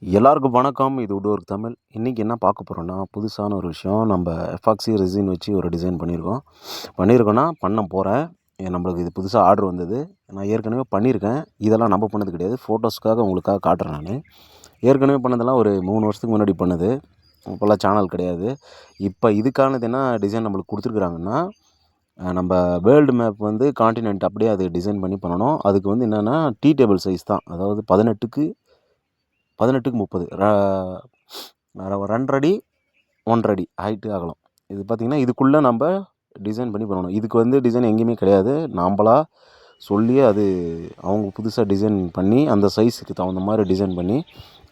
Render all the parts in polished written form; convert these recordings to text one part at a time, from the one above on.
எல்லாருக்கும் வணக்கம். இது உடோர் தமிழ். இன்றைக்கி என்ன பார்க்க போகிறோன்னா, புதுசான ஒரு விஷயம். நம்ம எஃபாக்ஸி ரெசின் வச்சு ஒரு டிசைன் பண்ணியிருக்கோன்னா பண்ண போகிறேன். நம்மளுக்கு இது புதுசாக ஆர்டர் வந்தது. நான் ஏற்கனவே பண்ணியிருக்கேன். இதெல்லாம் நம்ம பண்ணது கிடையாது. ஃபோட்டோஸ்க்காக உங்களுக்காக காட்டுறேன் நான். ஏற்கனவே பண்ணதெல்லாம் ஒரு 3 வருஷத்துக்கு முன்னாடி பண்ணது. இப்போல்லாம் சேனல் கிடையாது. இப்போ இதுக்கானது என்ன டிசைன் நம்மளுக்கு கொடுத்துருக்குறாங்கன்னா, நம்ம வேர்ல்டு மேப் வந்து காண்டினென்ட் அப்படியே அது டிசைன் பண்ணி பண்ணணும். அதுக்கு வந்து என்னென்னா டீ டேபிள் சைஸ் தான். அதாவது 18க்கு 30 2 அடி 1 அடி ஹைட்டு அகலம். இது பார்த்திங்கன்னா இதுக்குள்ளே நம்ம டிசைன் பண்ணி பண்ணணும். இதுக்கு வந்து டிசைன் எங்கேயுமே கிடையாது. நாம்பளா சொல்லி அது அவங்க புதுசாக டிசைன் பண்ணி அந்த சைஸுக்கு தகுந்த மாதிரி டிசைன் பண்ணி,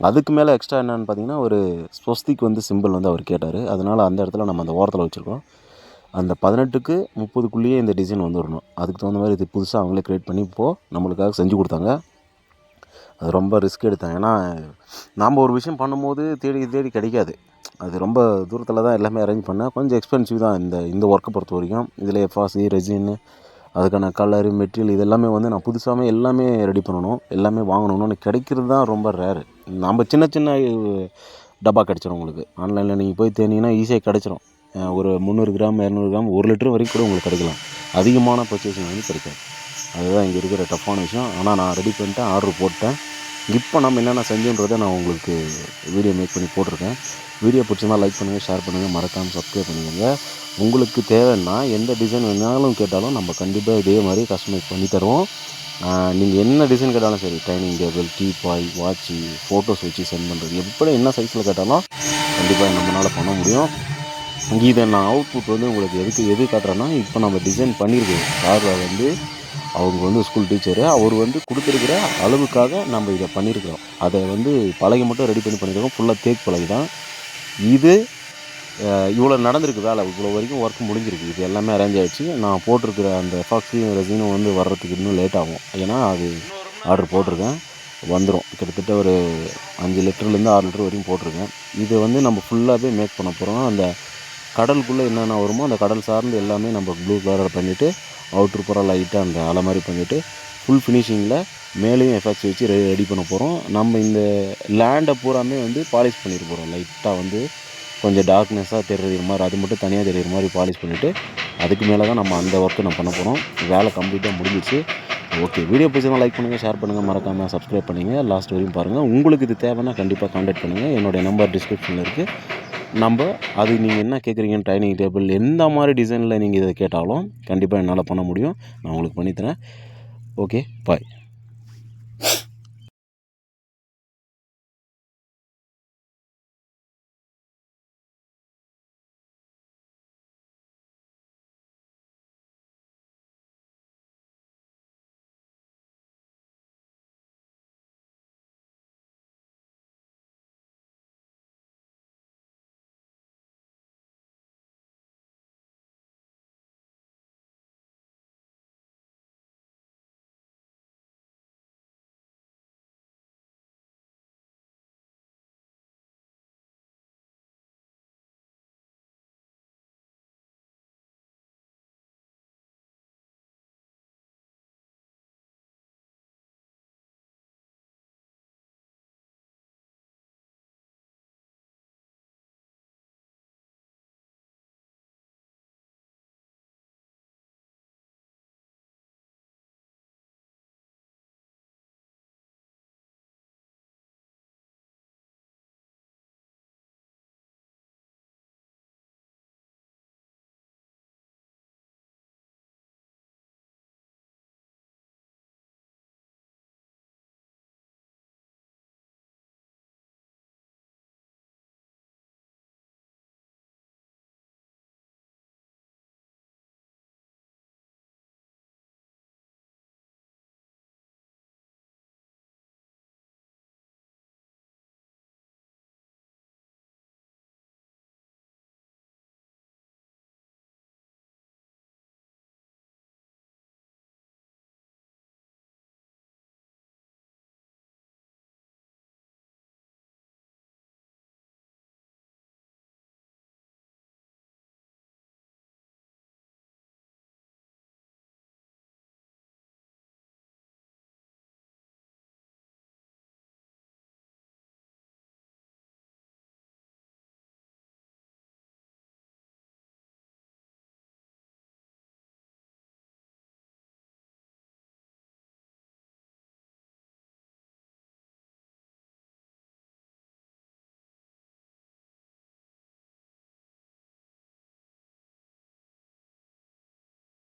அதுக்கு மேலே எக்ஸ்ட்ரா என்னென்னு பார்த்திங்கன்னா ஒரு ஸ்வஸ்திக் வந்து சிம்பிள் வந்து அவர் கேட்டார். அதனால் அந்த இடத்துல நம்ம அந்த ஓரத்தில் வச்சுருக்கோம். அந்த 18க்கு 30க்குள்ளேயே இந்த டிசைன் வந்துடணும். அதுக்கு தகுந்த மாதிரி இது புதுசாக அவங்களே க்ரியேட் பண்ணி இப்போது நம்மளுக்காக செஞ்சு கொடுத்தாங்க. அது ரொம்ப ரிஸ்க் எடுத்தேன். ஏன்னா நாம் ஒரு விஷயம் பண்ணும்போது தேடி கிடைக்காது. அது ரொம்ப தூரத்தில் தான் எல்லாமே அரேஞ்ச் பண்ணேன். கொஞ்சம் எக்ஸ்பென்சிவ் தான் இந்த ஒர்க்கை பொறுத்த வரைக்கும். இதில் எஃபாசி, ரெசின், அதுக்கான கலரு, மெட்டீரியல் இது எல்லாமே வந்து நான் புதுசாகவே எல்லாமே ரெடி பண்ணணும். எல்லாமே வாங்கணும்னு கிடைக்கிறது தான் ரொம்ப ரேரு. நம்ம சின்ன டப்பா கிடச்சிரும் உங்களுக்கு. ஆன்லைனில் நீங்கள் போய் தேடினீங்கன்னா ஈஸியாக கிடச்சிரும். ஒரு 300 கிராம் 200 கிராம் 1 லிட்டர் வரைக்கும் கூட உங்களுக்கு கிடைக்கலாம். அதிகமான பர்ச்சேசிங் வந்து கிடைக்காது. அதுதான் இங்கே இருக்கிற டஃப்பான விஷயம். ஆனால் நான் ரெடி பண்ணிட்டேன், ஆர்டர் போட்டேன். இப்போ நம்ம என்னென்ன செஞ்சோன்றதை நான் உங்களுக்கு வீடியோ மேக் பண்ணி போட்டிருக்கேன். வீடியோ பிடிச்சிருந்தால் லைக் பண்ணுங்கள், ஷேர் பண்ணுங்கள், மறக்காமல் சப்ஸ்கிரைப் பண்ணுங்க. உங்களுக்கு தேவைன்னா எந்த டிசைன் வேணாலும் கேட்டாலும் நம்ம கண்டிப்பாக இதே மாதிரி கஸ்டமைஸ் பண்ணி தருவோம். நீங்கள் என்ன டிசைன் கேட்டாலும் சரி, dining table, teapoy, watch, photos வச்சு சென்ட் பண்ணுறது, எப்படி என்ன சைஸில் கேட்டாலும் கண்டிப்பாக நம்மளால் பண்ண முடியும். இதை நான் அவுட்புட் வந்து உங்களுக்கு எது காட்டுறேன்னா, இப்போ நம்ம டிசைன் பண்ணியிருக்கோம். காரில் வந்து அவங்க வந்து ஸ்கூல் டீச்சரு, அவர் வந்து கொடுத்துருக்கிற அளவுக்காக நம்ம இதை பண்ணியிருக்கிறோம். அதை வந்து பலகை மட்டும் ரெடி பண்ணியிருக்கோம். ஃபுல்லாக தேக்கு பலகை தான் இது. இவ்வளோ நடந்திருக்கு வேலை, இவ்வளோ வரைக்கும் ஒர்க் முடிஞ்சிருக்கு. இது எல்லாமே அரேஞ்ச் ஆகிடுச்சு. நான் போட்டிருக்கிற அந்த எஃபாக்ஸியும் ரெசினும் வந்து வர்றதுக்கு இன்னும் லேட் ஆகும். ஏன்னா அது ஆர்டர் போட்டிருக்கேன், வந்துடும். கிட்டத்தட்ட ஒரு 5 லிட்டர்லேருந்து 6 லிட்டர் வரைக்கும் போட்டிருக்கேன். இதை வந்து நம்ம ஃபுல்லாகவே மேக் பண்ண போகிறோம். அந்த கடலுக்குள்ளே என்னென்ன வருமோ அந்த கடல் சார்ந்து எல்லாமே நம்ம ப்ளூ கலர் பண்ணிவிட்டு, அவுட்ரு பூரா லைட்டாக அந்த அலை மாதிரி பண்ணிவிட்டு, ஃபுல் ஃபினிஷிங்கில் மேலேயும் எஃபெக்ட்ஸ் வச்சு ரெடி பண்ண போகிறோம். நம்ம இந்த லேண்டை பூராமே வந்து பாலிஷ் பண்ணிட்டு போகிறோம். லைட்டாக வந்து கொஞ்சம் டார்க்னஸாக தெரிகிற மாதிரி, அது மட்டும் தனியாக தெரிகிற மாதிரி பாலிஷ் பண்ணிவிட்டு, அதுக்கு மேலே தான் நம்ம அந்த ஒர்க்கு நம்ம பண்ண போகிறோம். வேலை கம்ப்ளீட்டாக முடிஞ்சிச்சு. ஓகே, வீடியோ பிடிச்சா லைக் பண்ணுங்கள், ஷேர் பண்ணுங்கள், மறக்காமல் சப்ஸ்கிரைப் பண்ணுங்கள். லாஸ்ட் வரையும் பாருங்கள். உங்களுக்கு இது தேவைன்னா கண்டிப்பாக கான்டாக்ட் பண்ணுங்கள். என்னுடைய நம்பர் டிஸ்கிரிப்ஷனில் இருக்குது. அது நீங்கள் என்ன கேட்குறீங்கன்னு, டைனிங் டேபிள் எந்த மாதிரி டிசைனில் நீங்கள் இதை கேட்டாலும் கண்டிப்பாக என்னால் பண்ண முடியும். நான் உங்களுக்கு பண்ணித்தரேன். ஓகே, பாய்.